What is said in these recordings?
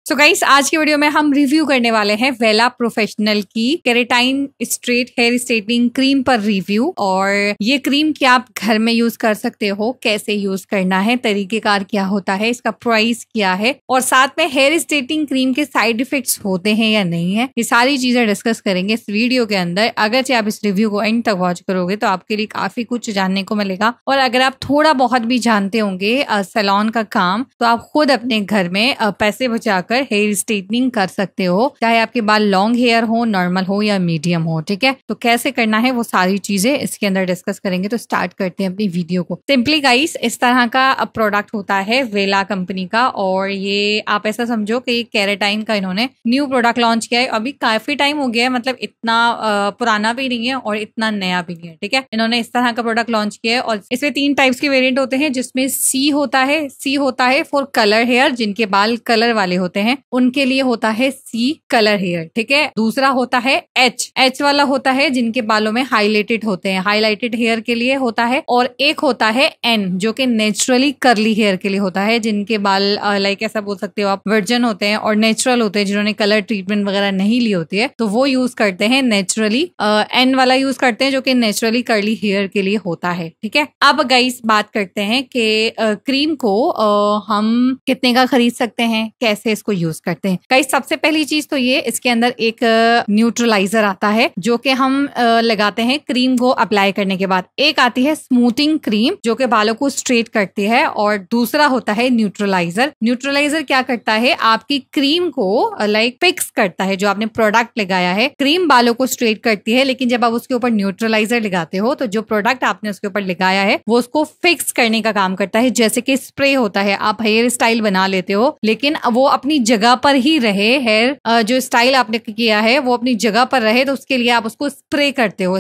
So guys, आज की video में हम रिव्यू करने वाले हैं वेला प्रोफेशनल की keratin straight hair straightening cream पर रिव्यू। और ये क्रीम क्या आप घर में यूज कर सकते हो, कैसे यूज करना है, तरीकेकार क्या होता है, इसका प्राइस क्या है और साथ में हेयर स्ट्रेटनिंग क्रीम के साइड इफेक्ट्स होते हैं या नहीं है, ये सारी चीजें डिस्कस करेंगे इस वीडियो के अंदर। अगर आप इस रिव्यू को एंड तक वॉच करोगे तो आपके लिए काफी कुछ जानने को मिलेगा। और अगर आप थोड़ा बहुत भी जानते होंगे सैलून का काम, तो आप खुद अपने घर में पैसे बचाकर हेयर स्ट्रेटनिंग कर सकते हो, चाहे आपके बाल लॉन्ग हेयर हो, नॉर्मल हो या मीडियम हो। ठीक है, तो कैसे करना है वो सारी चीजें इसके अंदर डिस्कस करेंगे। तो स्टार्ट करते हैं अपनी वीडियो को। सिंपली गाइस, इस तरह का प्रोडक्ट होता है वेला कंपनी का, और ये आप ऐसा समझो कि केराटिन का इन्होंने न्यू प्रोडक्ट लॉन्च किया है। अभी काफी टाइम हो गया है, मतलब इतना पुराना भी नहीं है और इतना नया भी नहीं है। ठीक है, इन्होंने इस तरह का प्रोडक्ट लॉन्च किया है और इसमें 3 टाइप्स के वेरिएंट होते हैं, जिसमें सी होता है फॉर कलर हेयर, जिनके बाल कलर वाले होते हैं उनके लिए होता है सी कलर हेयर। ठीक है, दूसरा होता है एच वाला होता है जिनके बालों में हाईलाइटेड होते हैं, हाईलाइटेड हेयर के लिए होता है। और एक होता है एन, जो कि नेचुरली कर्ली हेयर के लिए होता है, जिनके बाल लाइक ऐसा बोल सकते हो आप वर्जन होते हैं और नेचुरल होते हैं, जिन्होंने कलर ट्रीटमेंट वगैरह नहीं ली होती है, तो वो यूज करते हैं नेचुरली एन वाला यूज करते हैं, जो कि नेचुरली कर्ली हेयर के लिए होता है। ठीक है, अब गाइस बात करते हैं कि क्रीम को हम कितने का खरीद सकते हैं, कैसे इसको यूज करते हैं। गाइस, सबसे पहली चीज तो ये, इसके अंदर एक न्यूट्रलाइजर आता है जो कि हम लगाते हैं क्रीम को अप्लाई करने के बाद। एक आती है स्मूथिंग क्रीम जो कि बालों को स्ट्रेट करती है, और दूसरा होता है न्यूट्रलाइजर। न्यूट्रलाइजर क्या करता है, आपकी क्रीम को लाइक फिक्स करता है। जो आपने प्रोडक्ट लगाया है, क्रीम बालों को स्ट्रेट करती है, लेकिन जब आप उसके ऊपर न्यूट्रलाइजर लगाते हो तो जो प्रोडक्ट आपने उसके ऊपर लगाया है वो उसको फिक्स करने का काम करता है। जैसे कि स्प्रे होता है, आप हेयर स्टाइल बना लेते हो लेकिन वो अपनी जगह पर ही रहे, हेयर जो स्टाइल आपने किया है वो अपनी जगह पर रहे, तो उसके लिए आप उसको स्प्रे करते हो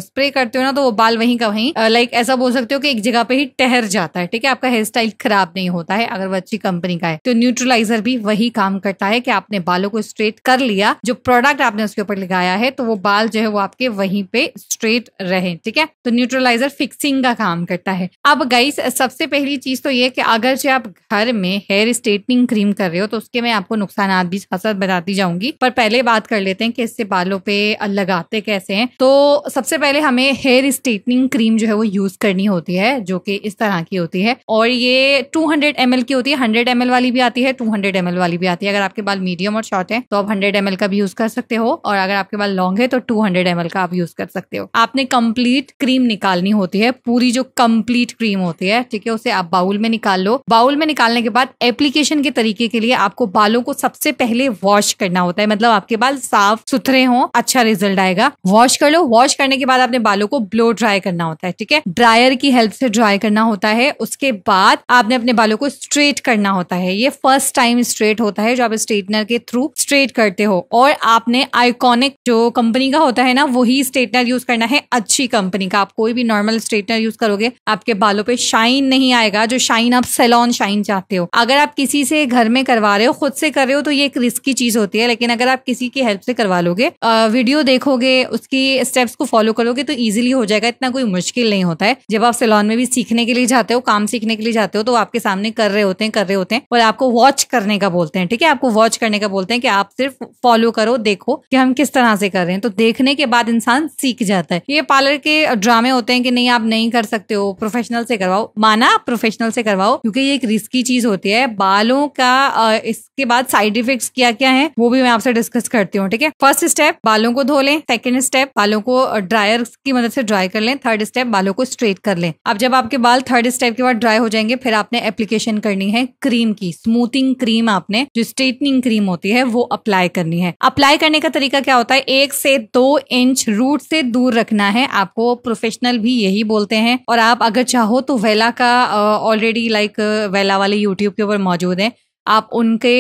ना, तो वो बाल वहीं का वहीं लाइक ऐसा बोल सकते हो कि एक जगह पे ही ठहर जाता है। ठीक है, आपका हेयर स्टाइल खराब नहीं होता है अगर वो अच्छी कंपनी का है। तो न्यूट्रलाइजर भी वही काम करता है कि आपने बालों को स्ट्रेट कर लिया, जो प्रोडक्ट आपने उसके ऊपर लगाया है, तो वो बाल जो है वो आपके वहीं पे स्ट्रेट रहे। ठीक है, तो न्यूट्रलाइजर फिक्सिंग का काम करता है। अब गाइस, सबसे पहली चीज तो ये कि अगर जो आप घर में हेयर स्ट्रेटनिंग क्रीम कर रहे हो तो उसके मैं आपको नुकसान भी साथ बताती जाऊंगी, पर पहले बात कर लेते हैं कि इससे बालों पे लगाते कैसे हैं। तो सबसे पहले हमें हेयर स्ट्रेटनिंग क्रीम जो है वो यूज करनी होती है, जो कि इस तरह की होती है, और ये 200 ml की होती है। 100 ml वाली भी आती है, 200 ml वाली भी आती है। अगर आपके बाल मीडियम और शॉर्ट है तो आप 100 ml का भी यूज कर सकते हो, और अगर आपके बाल लॉन्ग है तो 200 ml का आप यूज कर सकते हो। आपने कंप्लीट क्रीम निकालनी होती है, पूरी जो कंप्लीट क्रीम होती है। ठीक है, उसे आप बाउल में निकाल लो। बाउल में निकालने के बाद एप्लीकेशन के तरीके के लिए आपको बालों को सबसे पहले वॉश करना होता है, मतलब आपके बाल साफ सुथरे हों, अच्छा रिजल्ट आएगा। वॉश कर लो। वॉश करने के बाद आपने बालों को ब्लो ड्राई करना होता है। ठीक है, ड्रायर की हेल्प से ड्राई करना होता है। उसके बाद आपने अपने बालों को स्ट्रेट करना होता है। ये फर्स्ट टाइम स्ट्रेट होता है जो आप स्ट्रेटनर के थ्रू स्ट्रेट करते हो, और आपने आइकॉनिक जो कंपनी का होता है ना, वही स्ट्रेटनर यूज करना है, अच्छी कंपनी का। आप कोई भी नॉर्मल स्ट्रेटनर यूज करोगे आपके बालों पे शाइन नहीं आएगा, जो शाइन आप सैलून शाइन चाहते हो। अगर आप किसी से घर में करवा रहे हो, खुद से कर रहे हो, तो ये एक रिस्की चीज होती है, लेकिन अगर आप किसी की हेल्प से करवा लोगे, वीडियो देखोगे, उसकी स्टेप्स को फॉलो करोगे तो इजीली हो जाएगा। इतना कोई मुश्किल नहीं होता है। जब आप सैलून में भी सीखने के लिए जाते हो, काम सीखने के लिए जाते हो, तो आपके सामने कर रहे होते हैं और आपको वॉच करने का बोलते हैं। ठीक है, आपको वॉच करने का बोलते हैं कि आप सिर्फ फॉलो करो, देखो कि हम किस तरह से कर रहे हैं। तो देखने के बाद इंसान सीख जाता है। ये पार्लर के ड्रामे होते हैं कि नहीं आप नहीं कर सकते हो, प्रोफेशनल से करवाओ। माना, प्रोफेशनल से करवाओ, क्योंकि ये एक रिस्की चीज होती है। बालों का इसके बाद साइड इफेक्ट्स क्या क्या है वो भी मैं आपसे डिस्कस करती हूँ। ठीक है, फर्स्ट स्टेप बालों को धो लें, सेकंड स्टेप बालों को ड्रायर की मदद से ड्राई कर लें, थर्ड स्टेप बालों को स्ट्रेट कर लें। अब जब आपके बाल थर्ड स्टेप के बाद ड्राई हो जाएंगे, फिर आपने एप्लीकेशन करनी है क्रीम की, स्मूथिंग क्रीम। आपने जो स्ट्रेटनिंग क्रीम होती है वो अप्लाई करनी है। अप्लाई करने का तरीका क्या होता है, 1 से 2 इंच रूट से दूर रखना है आपको। प्रोफेशनल भी यही बोलते हैं, और आप अगर चाहो तो वेला का ऑलरेडी लाइक वेला वाले यूट्यूब के ऊपर मौजूद है, आप उनके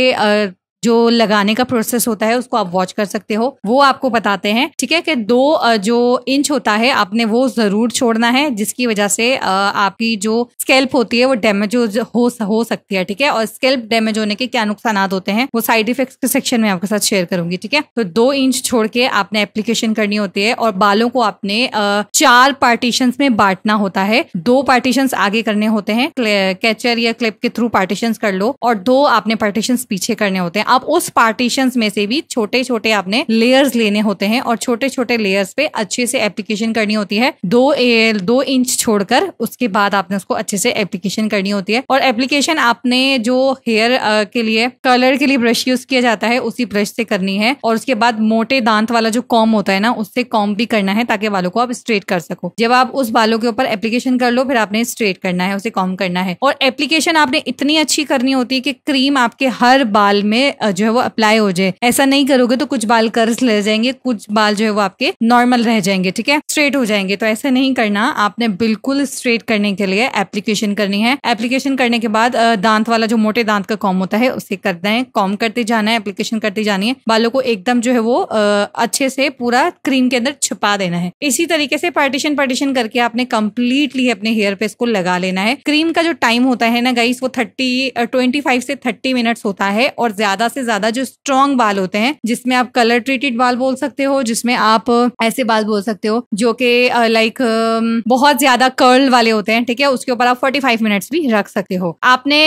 जो लगाने का प्रोसेस होता है उसको आप वॉच कर सकते हो, वो आपको बताते हैं। ठीक है, कि 2 जो इंच होता है आपने वो जरूर छोड़ना है, जिसकी वजह से आपकी जो स्कैल्प होती है वो डैमेज हो सकती है। ठीक है, और स्कैल्प डैमेज होने के क्या नुकसान होते हैं वो साइड इफेक्ट्स के सेक्शन में आपके साथ शेयर करूंगी। ठीक है, तो 2 इंच छोड़ के आपने एप्लीकेशन करनी होती है, और बालों को आपने 4 पार्टीशन में बांटना होता है। 2 पार्टीशन आगे करने होते हैं, कैचर या क्लिप के थ्रू पार्टीशन कर लो, और 2 आपने पार्टीशन पीछे करने होते हैं। अब उस पार्टीशंस में से भी छोटे छोटे आपने लेयर्स लेने होते हैं और छोटे छोटे लेयर्स पे अच्छे से एप्लीकेशन करनी होती है। 2 इंच छोड़कर उसके बाद आपने उसको अच्छे से एप्लीकेशन करनी होती है। और एप्लीकेशन आपने जो हेयर के लिए कलर के लिए ब्रश यूज किया जाता है उसी ब्रश से करनी है। और उसके बाद मोटे दांत वाला जो कॉम होता है ना, उससे कॉम भी करना है ताकि बालों को आप स्ट्रेट कर सको। जब आप उस बालों के ऊपर एप्लीकेशन कर लो, फिर आपने स्ट्रेट करना है, उसे कॉम करना है। और एप्लीकेशन आपने इतनी अच्छी करनी होती है कि क्रीम आपके हर बाल में जो है वो अप्लाई हो जाए। ऐसा नहीं करोगे तो कुछ बाल कर्ल्स ले जाएंगे, कुछ बाल जो है वो आपके नॉर्मल रह जाएंगे, ठीक है, स्ट्रेट हो जाएंगे। तो ऐसा नहीं करना, आपने बिल्कुल स्ट्रेट करने के लिए एप्लीकेशन करनी है। एप्लीकेशन करने के बाद दांत वाला जो मोटे दांत का कॉम होता है उसे करना है, कॉम करते जाना है, एप्लीकेशन करती जानी है। बालों को एकदम जो है वो अच्छे से पूरा क्रीम के अंदर छुपा देना है। इसी तरीके से पार्टीशन करके आपने कंप्लीटली अपने हेयर पे इसको लगा लेना है। क्रीम का जो टाइम होता है ना गाइस, वो 25 से 30 मिनट्स होता है। और ज्यादा से ज्यादा जो स्ट्रॉन्ग बाल होते हैं, जिसमें आप कलर ट्रीटेड बाल बोल सकते हो, जिसमें आप ऐसे बाल बोल सकते हो जो कि लाइक बहुत ज्यादा कर्ल वाले होते हैं, ठीक है, उसके ऊपर आप 45 मिनट्स भी रख सकते हो। आपने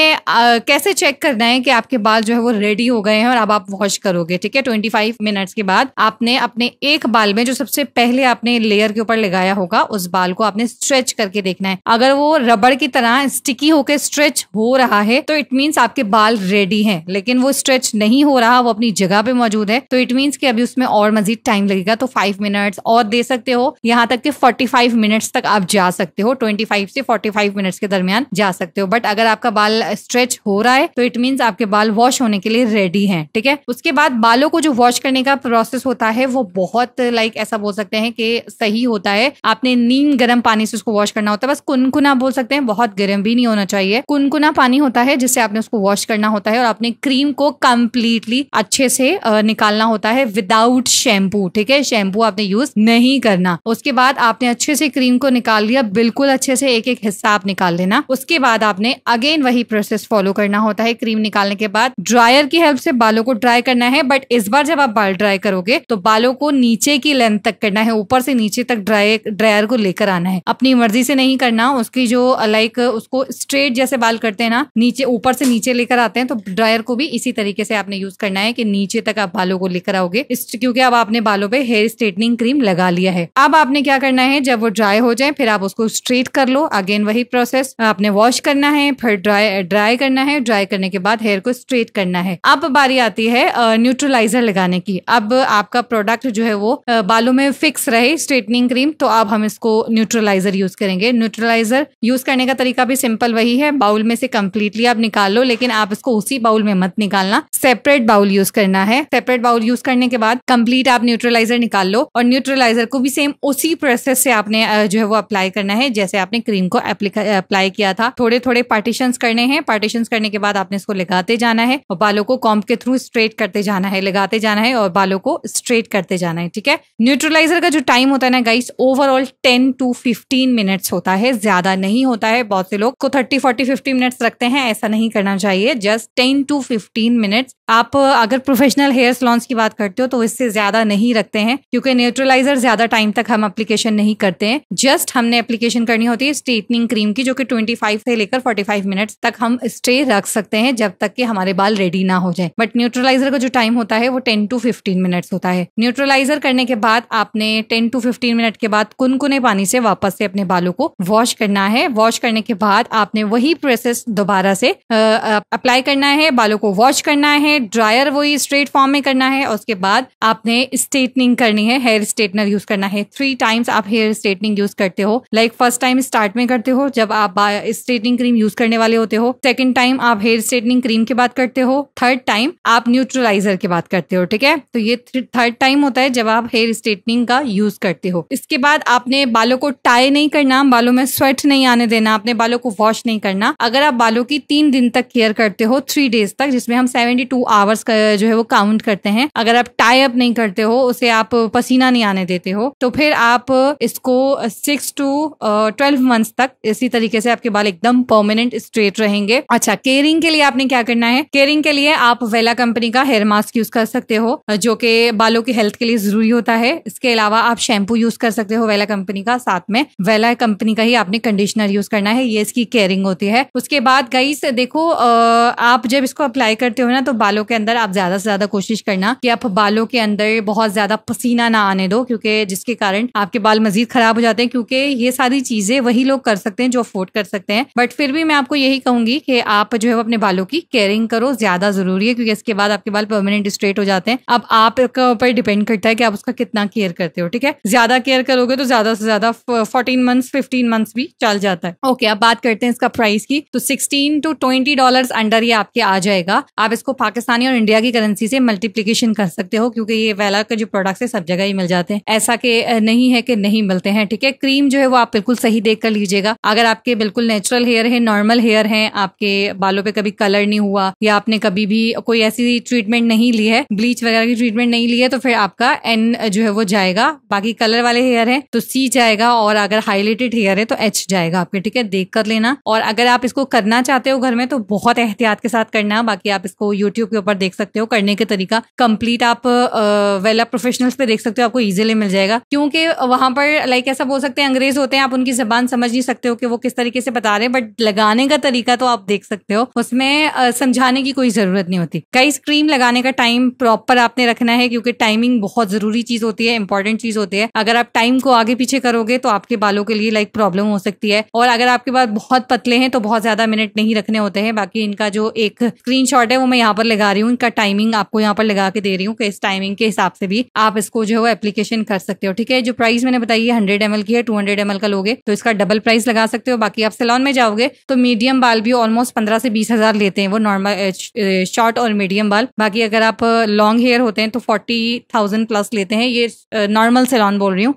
कैसे चेक करना है कि आपके बाल जो है वो रेडी हो गए हैं और अब आप वॉश करोगे, ठीक है। 25 मिनट्स के बाद आपने अपने एक बाल में जो सबसे पहले आपने लेयर के ऊपर लगाया होगा उस बाल को आपने स्ट्रेच करके देखना है। अगर वो रबड़ की तरह स्टिकी होकर स्ट्रेच हो रहा है तो इट मीन्स आपके बाल रेडी हैं। लेकिन वो स्ट्रेच नहीं हो रहा, वो अपनी जगह पे मौजूद है, तो इट मीन्स कि अभी उसमें और मजीद टाइम लगेगा। तो 5 मिनट्स और दे सकते हो, यहाँ तक कि 45 मिनट्स तक आप जा सकते हो। 25 से 45 मिनट्स के दरमियान जा सकते हो। बट अगर आपका बाल स्ट्रेच हो रहा है तो इट मीन्स आपके बाल वॉश होने के लिए रेडी हैं, ठीक है। उसके बाद बालों को जो वॉश करने का प्रोसेस होता है वो बहुत लाइक ऐसा बोल सकते हैं कि सही होता है। आपने नीम गर्म पानी से उसको वॉश करना होता है, बस कुनकुना बोल सकते हैं, बहुत गर्म भी नहीं होना चाहिए। कुनकुना पानी होता है जिससे आपने उसको वॉश करना होता है और अपने क्रीम को कंप्लीटली अच्छे से निकालना होता है विदाउट शैम्पू, ठीक है। शैम्पू आपने यूज नहीं करना। उसके बाद आपने अच्छे से क्रीम को निकाल लिया, बिल्कुल अच्छे से एक एक हिस्सा आप निकाल लेना। उसके बाद आपने अगेन वही प्रोसेस फॉलो करना होता है। क्रीम निकालने के बाद ड्रायर की हेल्प से बालों को ड्राई करना है। बट इस बार जब आप बाल ड्राई करोगे तो बालों को नीचे की लेंथ तक करना है, ऊपर से नीचे तक ड्रायर को लेकर आना है। अपनी मर्जी से नहीं करना। उसकी जो लाइक उसको स्ट्रेट जैसे बाल करते हैं ना, नीचे ऊपर से नीचे लेकर आते हैं, तो ड्रायर को भी इसी तरीके से आपने यूज करना है कि नीचे तक आप बालों को लेकर आओगे, क्योंकि अब आपने बालों पे हेयर स्ट्रेटनिंग क्रीम लगा लिया है। अब आपने क्या करना है, जब वो ड्राई हो जाए फिर आप उसको स्ट्रेट कर लो। अगेन वही प्रोसेस, आपने वॉश करना है, फिर ड्राई करना है, ड्राई करने के बाद हेयर को स्ट्रेट करना है। अब बारी आती है न्यूट्रलाइजर लगाने की। अब आपका प्रोडक्ट जो है वो बालों में फिक्स रहे स्ट्रेटनिंग क्रीम, तो अब हम इसको न्यूट्रलाइजर यूज करेंगे। न्यूट्रलाइजर यूज करने का तरीका भी सिंपल वही है, बाउल में से कंप्लीटली आप निकाल लो, लेकिन आप इसको उसी बाउल में मत निकालना, सेपरेट बाउल यूज करना है। सेपरेट बाउल यूज करने के बाद कंप्लीट आप न्यूट्रलाइजर निकाल लो और न्यूट्रलाइजर को भी सेम उसी प्रोसेस से आपने जो है वो अप्लाई करना है जैसे आपने क्रीम को अप्लाई किया था। थोड़े थोड़े पार्टीशंस करने हैं। पार्टीशंस करने के बाद आपने इसको लगाते जाना है और बालों को कॉम्ब के थ्रू स्ट्रेट करते जाना है, लगाते जाना है और बालों को स्ट्रेट करते जाना है, ठीक है। न्यूट्रलाइजर का जो टाइम होता है ना गाइस, ओवरऑल 10 to 15 मिनट्स होता है, ज्यादा नहीं होता है। बहुत से लोग को 30, 40, 50 मिनट्स रखते हैं, ऐसा नहीं करना चाहिए। Just 10 to 15 minutes. आप अगर प्रोफेशनल हेयर सलॉन्स की बात करते हो तो इससे ज्यादा नहीं रखते हैं, क्योंकि न्यूट्रलाइजर ज्यादा टाइम तक हम एप्लीकेशन नहीं करते हैं। जस्ट हमने एप्लीकेशन करनी होती है स्ट्रेटनिंग क्रीम की, जो कि 25 से लेकर 45 मिनट्स तक हम स्टे रख सकते हैं जब तक कि हमारे बाल रेडी ना हो जाए। बट न्यूट्रलाइजर का जो टाइम होता है वो 10 to 15 मिनट्स होता है। न्यूट्रलाइजर करने के बाद आपने 10 to 15 मिनट के बाद कुनकुने पानी से वापस से अपने बालों को वॉश करना है। वॉश करने के बाद आपने वही प्रोसेस दोबारा से अप्लाई करना है, बालों को वॉश करना है, ड्रायर वही स्ट्रेट फॉर्म में करना है और उसके बाद आपने स्ट्रेटनिंग करनी है। हेयर स्ट्रेटनर यूज करना है। 3 टाइम्स आप हेयर स्ट्रेटनिंग यूज करते हो। लाइक फर्स्ट टाइम स्टार्ट में करते हो जब आप स्ट्रेटनिंग क्रीम यूज करने वाले होते हो, सेकंड टाइम आप हेयर स्ट्रेटनिंग क्रीम के बाद करते हो, थर्ड टाइम आप न्यूट्रलाइजर के बाद करते हो, ठीक है। तो ये थर्ड टाइम होता है जब आप हेयर स्ट्रेटनिंग का यूज करते हो। इसके बाद आपने बालों को टाई नहीं करना, बालों में स्वेट नहीं आने देना, अपने बालों को वॉश नहीं करना। अगर आप बालों की 3 दिन तक केयर करते हो, 3 डेज तक, जिसमें हम 72 आवर्स जो है वो काउंट करते हैं, अगर आप टाई अप नहीं करते हो, उसे आप पसीना नहीं आने देते हो, तो फिर आप इसको 6 to 12 मंथ्स तक इसी तरीके से आपके बाल एकदम परमानेंट स्ट्रेट रहेंगे। अच्छा, केयरिंग के लिए आपने क्या करना है? केयरिंग के लिए आप वेला कंपनी का हेयर मास्क यूज कर सकते हो, जो कि बालों की हेल्थ के लिए जरूरी होता है। इसके अलावा आप शैम्पू यूज कर सकते हो वेला कंपनी का, साथ में वेला कंपनी का ही आपने कंडीशनर यूज करना है। ये इसकी केयरिंग होती है। उसके बाद गाइस देखो, आप जब इसको अप्लाई करते हो ना तो बालों बालों के अंदर आप ज्यादा से ज्यादा कोशिश करना कि आप बालों के अंदर बहुत ज्यादा पसीना ना आने दो, क्योंकि जिसके कारण आपके बाल मजीद खराब हो जाते हैं। क्योंकि ये सारी चीजें वही लोग कर सकते हैं जो अफोर्ड कर सकते हैं, बट फिर भी मैं आपको यही कहूंगी कि आप जो है अपने बालों की केयरिंग करो, ज्यादा जरूरी है, क्योंकि इसके बाद आपके बाल परमानेंट स्ट्रेट हो जाते हैं। अब आपके ऊपर डिपेंड करता है कि आप उसका कितना केयर करते हो, ठीक है। ज्यादा केयर करोगे तो ज्यादा से ज्यादा 14 मंथ्स 15 मंथ्स भी चल जाता है। ओके, अब बात करते हैं इसका प्राइस की। तो $16 to $20 अंडर ये आपके आ जाएगा। आप इसको पाकिस्तानी और इंडिया की करेंसी से मल्टीप्लीकेशन कर सकते हो, क्योंकि ये वेला के जो प्रोडक्ट्स है सब जगह ही मिल जाते हैं, ऐसा कि नहीं है कि नहीं मिलते हैं, ठीक है। क्रीम जो है वो आप बिल्कुल सही देख कर लीजिएगा। अगर आपके बिल्कुल नेचुरल हेयर है, नॉर्मल हेयर है, आपके बालों पे कभी कलर नहीं हुआ या आपने कभी भी कोई ऐसी ट्रीटमेंट नहीं ली है, ब्लीच वगैरह की ट्रीटमेंट नहीं ली है, तो फिर आपका एन जो है वो जाएगा। बाकी कलर वाले हेयर है तो सी जाएगा, और अगर हाईलाइटेड हेयर है तो एच जाएगा आपके, ठीक है। देख कर लेना। और अगर आप इसको करना चाहते हो घर में तो बहुत एहतियात के साथ करना। बाकी आप इसको यूट्यूब के ऊपर देख सकते हो, करने के तरीका कंप्लीट आप वेला प्रोफेशनल्स पे देख सकते हो, आपको इजीली मिल जाएगा। क्योंकि वहां पर लाइक ऐसा बोल सकते हैं अंग्रेज होते हैं, आप उनकी जबान समझ नहीं सकते हो कि वो किस तरीके से बता रहे हैं, बट लगाने का तरीका तो आप देख सकते हो, उसमें समझाने की कोई जरूरत नहीं होती। कई क्रीम लगाने का टाइम प्रॉपर आपने रखना है, क्योंकि टाइमिंग बहुत जरूरी चीज होती है, इंपॉर्टेंट चीज होती है। अगर आप टाइम को आगे पीछे करोगे तो आपके बालों के लिए लाइक प्रॉब्लम हो सकती है। और अगर आपके बाल बहुत पतले हैं तो बहुत ज्यादा मिनट नहीं रखने होते हैं। बाकी इनका जो एक स्क्रीनशॉट है वो मैं यहाँ पर लगा रही हूँ, इनका टाइमिंग आपको यहाँ पर लगा के दे रही हूँ कि इस टाइमिंग के हिसाब से भी आप इसको जो है वो एप्लीकेशन कर सकते हो, ठीक है। जो प्राइस मैंने बताई है 100 ml की है, 200 ml का लोगे तो इसका डबल प्राइस लगा सकते हो। बाकी आप सैलून में जाओगे तो मीडियम बाल भी ऑलमोस्ट 15 से 20 हजार लेते हैं वो, नॉर्मल शॉर्ट और मीडियम बाल। बाकी अगर आप लॉन्ग हेयर होते हैं तो 40,000 प्लस लेते हैं। ये नॉर्मल सैलून बोल रही हूँ।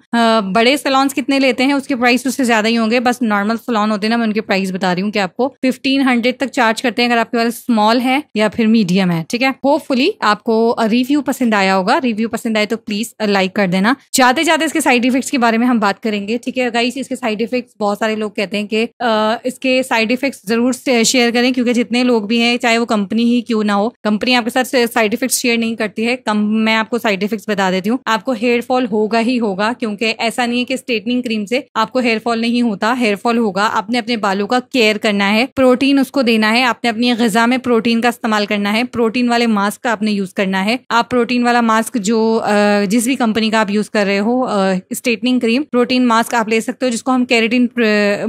बड़े सैलून्स कितने लेते हैं उसके प्राइस उससे ज्यादा ही होंगे, बस नॉर्मल सैलून होते हैं ना, मैं उनके प्राइस बता रही हूँ कि आपको 1500 तक चार्ज करते हैं अगर आपके पास स्मॉल है या फिर मीडियम है, ठीक है। होपफुली आपको रिव्यू पसंद आया होगा। रिव्यू पसंद आए तो प्लीज लाइक कर देना। जाते जाते इसके साइड इफेक्ट्स के बारे में हम बात करेंगे, ठीक है गाइस। इसके साइड इफेक्ट्स बहुत सारे लोग कहते हैं कि इसके साइड इफेक्ट्स जरूर शेयर करें, क्योंकि जितने लोग भी हैं, चाहे वो कंपनी ही क्यों ना हो, कंपनी आपके साथ साइड इफेक्ट्स शेयर नहीं करती है। मैं आपको साइड इफेक्ट्स बता देती हूँ। आपको हेयर फॉल होगा ही होगा, क्योंकि ऐसा नहीं है कि स्ट्रेटनिंग क्रीम से आपको हेयर फॉल नहीं होता, हेयर फॉल होगा। आपने अपने बालों का केयर करना है, प्रोटीन उसको देना है, आपने अपनी ग़िज़ा में प्रोटीन का इस्तेमाल करना है, प्रोटीन वाले मास्क का आपने यूज करना है। आप प्रोटीन वाला मास्क जो जिस भी कंपनी का आप यूज कर रहे हो, स्ट्रेटनिंग क्रीम प्रोटीन मास्क आप ले सकते हो, जिसको हम केराटिन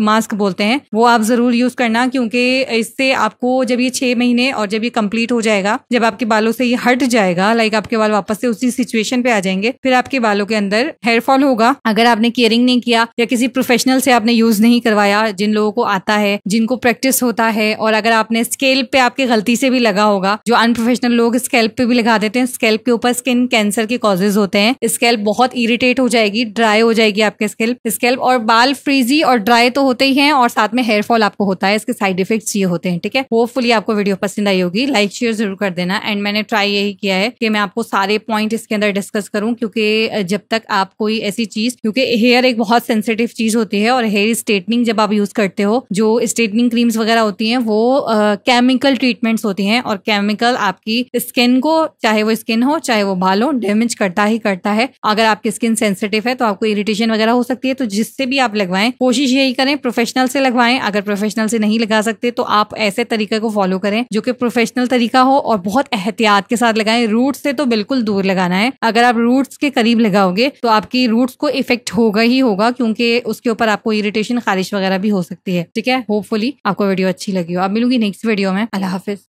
मास्क बोलते हैं, वो आप जरूर यूज करना। क्योंकि इससे आपको जब ये 6 महीने और जब ये कंप्लीट हो जाएगा, जब आपके बालों से ये हट जाएगा, लाइक आपके बाल वापस से उसी सिचुएशन पे आ जाएंगे, फिर आपके बालों के अंदर हेयर फॉल होगा। अगर आपने केयरिंग नहीं किया या किसी प्रोफेशनल से आपने यूज नहीं करवाया, जिन लोगों को आता है, जिनको प्रैक्टिस होता है, और अगर आपने स्कैल्प पे आपकी गलती से भी लगा होगा, जो अनप्रोफेशनल लोग स्कैल्प पे भी लगा देते हैं, स्कैल्प के ऊपर स्किन कैंसर के कॉजेज होते हैं। स्कैल्प बहुत इरिटेट हो जाएगी, ड्राई हो जाएगी आपके स्कैल्प, और बाल फ्रीजी और ड्राई तो होते ही हैं, और साथ में हेयर फॉल आपको होता है। इसके साइड इफेक्ट्स ये होते हैं, ठीक है। होपफुली आपको वीडियो पसंद आई होगी, लाइक शेयर जरूर कर देना। एंड मैंने ट्राई यही किया है कि मैं आपको सारे पॉइंट इसके अंदर डिस्कस करूं, क्योंकि जब तक आप कोई ऐसी चीज, क्योंकि हेयर एक बहुत सेंसिटिव चीज होती है, और हेयर स्ट्रेटनिंग जब आप यूज करते हो, जो स्ट्रेटनिंग क्रीम्स वगैरह होती हैं वो केमिकल ट्रीटमेंट्स होती हैं, और केमिकल आपकी स्किन को, चाहे वो स्किन हो चाहे वो बाल हो, डैमेज करता ही करता है। अगर आपकी स्किन सेंसिटिव है तो आपको इरिटेशन वगैरह हो सकती है। तो जिससे भी आप लगवाएं, कोशिश यही करें प्रोफेशनल से लगवाएं। अगर प्रोफेशनल से नहीं लगा सकते तो आप ऐसे तरीके को फॉलो करें जो कि प्रोफेशनल तरीका हो, और बहुत एहतियात के साथ लगाएं। रूट से तो बिल्कुल दूर लगाना है। अगर आप रूट्स के करीब लगाओगे तो आपकी रूट्स को इफेक्ट होगा ही होगा, क्योंकि उसके ऊपर आपको इरिटेशन, खारिश वगैरह भी हो सकती है, ठीक है। होपफुली आपको वीडियो अच्छी लगी हो। अब मिलूंगी नेक्स्ट वीडियो में। अल्लाह हाफिज।